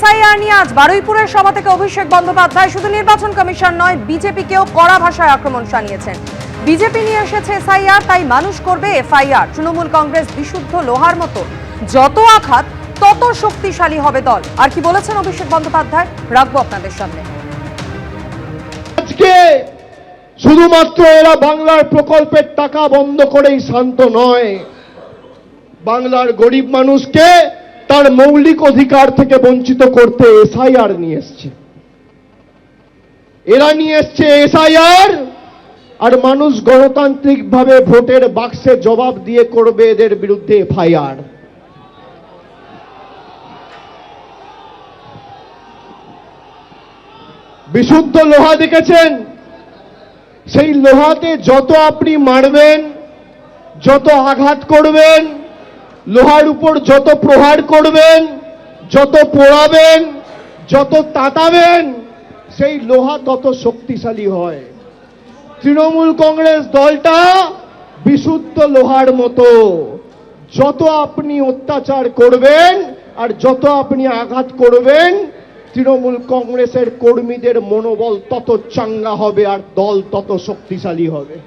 SIR নিয়ে আজ বারুইপুরের সভা থেকে অভিষেক বন্দ্যোপাধ্যায় শুধু নির্বাচন কমিশন নয়, বিজেপিকেও কড়া ভাষায় আক্রমণ শানিয়েছেন। বিজেপি নিয়ে এসেছে এসআইআর, তাই মানুষ করবে এফআইআর। তৃণমূল কংগ্রেস বিশুদ্ধ লোহার মতো, যত আঘাত তত শক্তিশালী হবে দল। আর কি বলেছেন অভিষেক বন্দ্যোপাধ্যায়, রাখবো আপনাদের সামনে। আজকে শুধুমাত্র এরা বাংলার প্রকল্পের টাকা বন্ধ করেই শান্ত নয়, বাংলার গরিব মানুষকে তার মৌলিক অধিকার থেকে বঞ্চিত করতে এসআইআর নিয়ে এসছে। এরা নিয়ে এসছে এসআইআর, আর মানুষ গণতান্ত্রিকভাবে ভোটের বাক্সে জবাব দিয়ে করবে এদের বিরুদ্ধে এফআইআর। বিশুদ্ধ লোহা দেখেছেন, সেই লোহাতে যত আপনি মারবেন, যত আঘাত করবেন, লোহার উপর যত প্রহার করবেন, যত পোড়াবেন, যত তাতাবেন, সেই লোহা তত শক্তিশালী হয়। তৃণমূল কংগ্রেস দলটা বিশুদ্ধ লোহার মতো, যত আপনি অত্যাচার করবেন আর যত আপনি আঘাত করবেন, তৃণমূল কংগ্রেসের কর্মীদের মনোবল তত চাঙ্গা হবে আর দল তত শক্তিশালী হবে।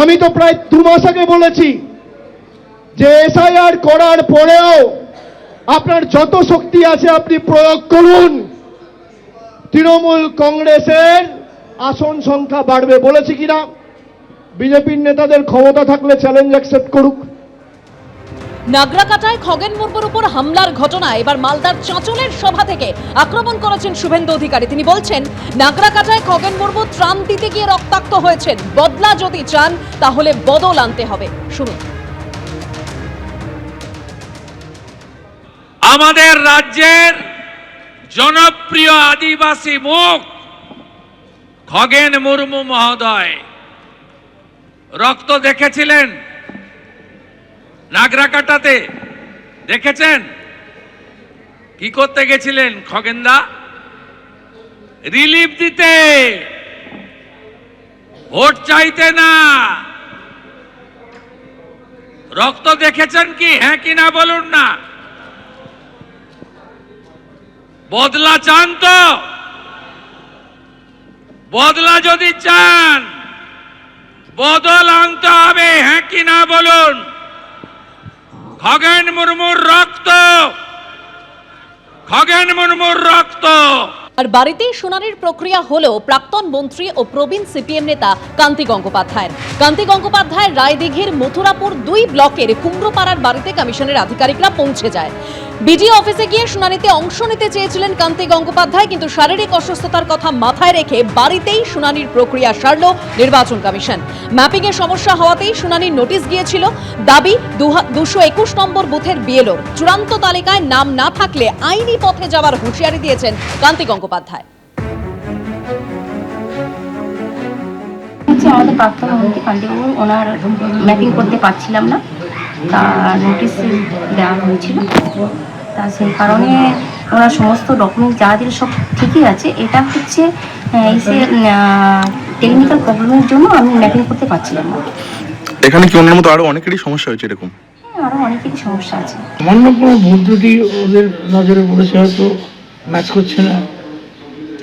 আমি তো প্রায় 2 মাস আগে বলেছি যে এসআইআর করার পরেও আপনার যত শক্তি আছে আপনি প্রয়োগ করুন, তৃণমূল কংগ্রেসের আসন সংখ্যা বাড়বে। বলেছি কিনা? বিজেপির নেতাদের ক্ষমতা থাকলে চ্যালেঞ্জ অ্যাকসেপ্ট করুক। নাগরাকাটায় খগেন মুর্মুর উপর হামলার ঘটনায় এবার মালদার চাঁচলের সভা থেকে আক্রমণ করেছেন শুভেন্দু অধিকারী। তিনি বলছেন, নাগরাকাটায় খগেন মুর্মু ত্রাণ দিতে গিয়ে রক্তাক্ত হয়েছেন, বদলা যদি চান তাহলে বদল আনতে হবে। শুনুন। আমাদের রাজ্যের জনপ্রিয় আদিবাসী মুখ খগেন মুর্মু মহোদয় রক্ত দেখেছিলেন নাগরাকাটাতে, দেখেছেন? কি করতে গেছিলেন খগেনদা? রিলিফ দিতে, ভোট চাইতে না। রক্ত দেখেছেন কি? হ্যাঁ কি না বলুন না। বদলা চান তো? বদলা যদি চান, বদল আনতে হবে। হ্যাঁ কি না বলুন। খগেন মুর্মুর রক্ত, খগেন মুর্মুর রক্ত। আর বাড়িতেই শুনানির প্রক্রিয়া হলো প্রাক্তন মন্ত্রী ও প্রবীণ সিপিএম নেতা কান্তি গঙ্গোপাধ্যায়ের। কান্তি গঙ্গোপাধ্যায় রায়দিঘির মথুরাপুর 2 ব্লকের কুমড়োপাড়ার বাড়িতে কমিশনের আধিকারিকরা পৌঁছে যায়। বিডিও অফিসে গিয়ে শুনানিতে অংশ নিতে চেয়েছিলেন কান্তি গঙ্গোপাধ্যায়, কিন্তু শারীরিক অসুস্থতার কথা মাথায় রেখে বাড়িতেই শুনানির প্রক্রিয়া সারল নির্বাচন কমিশন। ম্যাপিং এর সমস্যা হওয়াতেই শুনানির নোটিশ গিয়েছিল। দাবি 221 নম্বর বুথের বিএলওর চূড়ান্ত তালিকায় নাম না থাকলে আইনি পথে যাওয়ার হুঁশিয়ারি দিয়েছেন কান্তি গঙ্গোপাধ্যায়। আমাদের প্রাক্তন মন্ত্রী কান্তিবাবু, ওনার ম্যাপিং করতে পারছিলাম না, তা নোটিশ দেওয়া হয়েছিল। তা সেই কারণে ওনার সমস্ত ডকুমেন্টস যা দিল সব ঠিকই আছে। এটা হচ্ছে টেকনিক্যাল প্রবলেমের জন্য আমি ম্যাপিং করতে পারছিলাম না। এখানে কি অন্যের মতো আরো অনেকেরই সমস্যা হয়েছে এরকম? হ্যাঁ, আরও অনেকেরই সমস্যা আছে। সামান্য কোনো ভুল ত্রুটি ওদের নজরে পড়েছে, হয়তো ম্যাচ করছে না,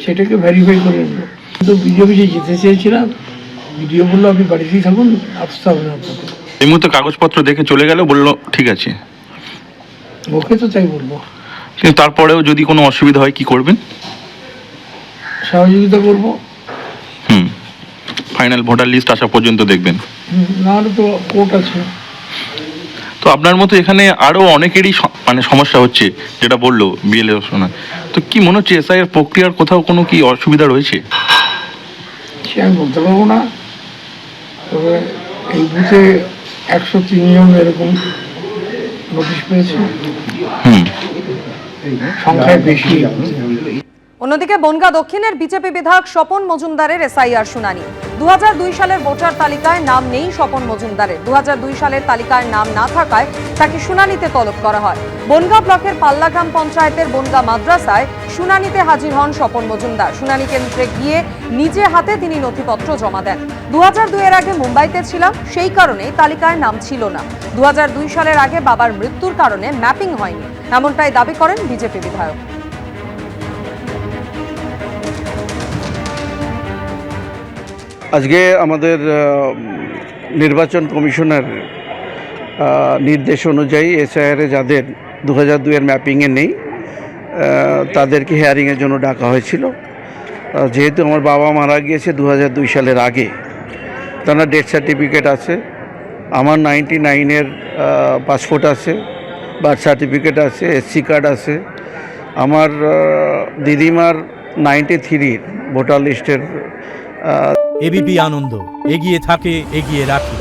সেটাকে ভেরিফাই করে নেব। কিন্তু বিজেপি যে যেতে চেয়েছিলাম, ভিডিও বললো আপনি বাড়িতেই থাকুন, আসতে হবে না আপনাকে। এই মুহূর্তে কাগজপত্র দেখে চলে গেল, বললো ঠিক আছে। ওকে তো তাই বলবো, কিন্তু তারপরেও যদি কোনো অসুবিধা হয় কি করবেন? সহযোগিতা করবো। ফাইনাল ভোটার লিস্ট আসা পর্যন্ত দেখবেন? নাহলে তো কোর্ট আছে। তো আপনার মতো এখানে আরো অনেকেরই মানে সমস্যা হচ্ছে, যেটা বললো বিএলও শোনা। তো কি মনে হচ্ছে এসআইআর প্রক্রিয়ার কোথাও কোনো কি অসুবিধা রয়েছে? সে আমি বলতে পারবো না, তবে এই বুথে 103 জন এরকম নোটিশ পেয়েছে, সংখ্যায় বেশি। অন্যদিকে বনগাঁ দক্ষিণের বিজেপি বিধায়ক স্বপন মজুমদারের এসআইআর শুনানি। 2002 সালের ভোটার তালিকায় নাম নেই স্বপন মজুমদারের। 2002 সালের তালিকায় নাম না থাকায় তাকে শুনানিতে তলব করা হয়। বনগাঁ ব্লকের পাল্লা গ্রাম পঞ্চায়েতের বনগাঁ মাদ্রাসায় শুনানিতে হাজির হন স্বপন মজুমদার। শুনানি কেন্দ্রে গিয়ে নিজে হাতে তিনি নথিপত্র জমা দেন। 2002 এর আগে মুম্বাইতে ছিলাম, সেই কারণেই তালিকায় নাম ছিল না। 2002 সালের আগে বাবার মৃত্যুর কারণে ম্যাপিং হয়নি, এমনটাই দাবি করেন বিজেপি বিধায়ক। আজকে আমাদের নির্বাচন কমিশনের নির্দেশ অনুযায়ী এসআইআরে যাদের 2002 এর ম্যাপিংয়ে নেই তাদেরকে হিয়ারিংয়ের জন্য ডাকা হয়েছিল। যেহেতু আমার বাবা মারা গিয়েছে 2002 সালের আগে, তার ডেথ সার্টিফিকেট আছে, আমার 99-এর পাসপোর্ট আছে, বার্থ সার্টিফিকেট আছে, এসসি কার্ড আছে, আমার দিদিমার 93-র ভোটার লিস্টের এবিপি আনন্দ এগিয়ে থাকে, এগিয়ে রাখে।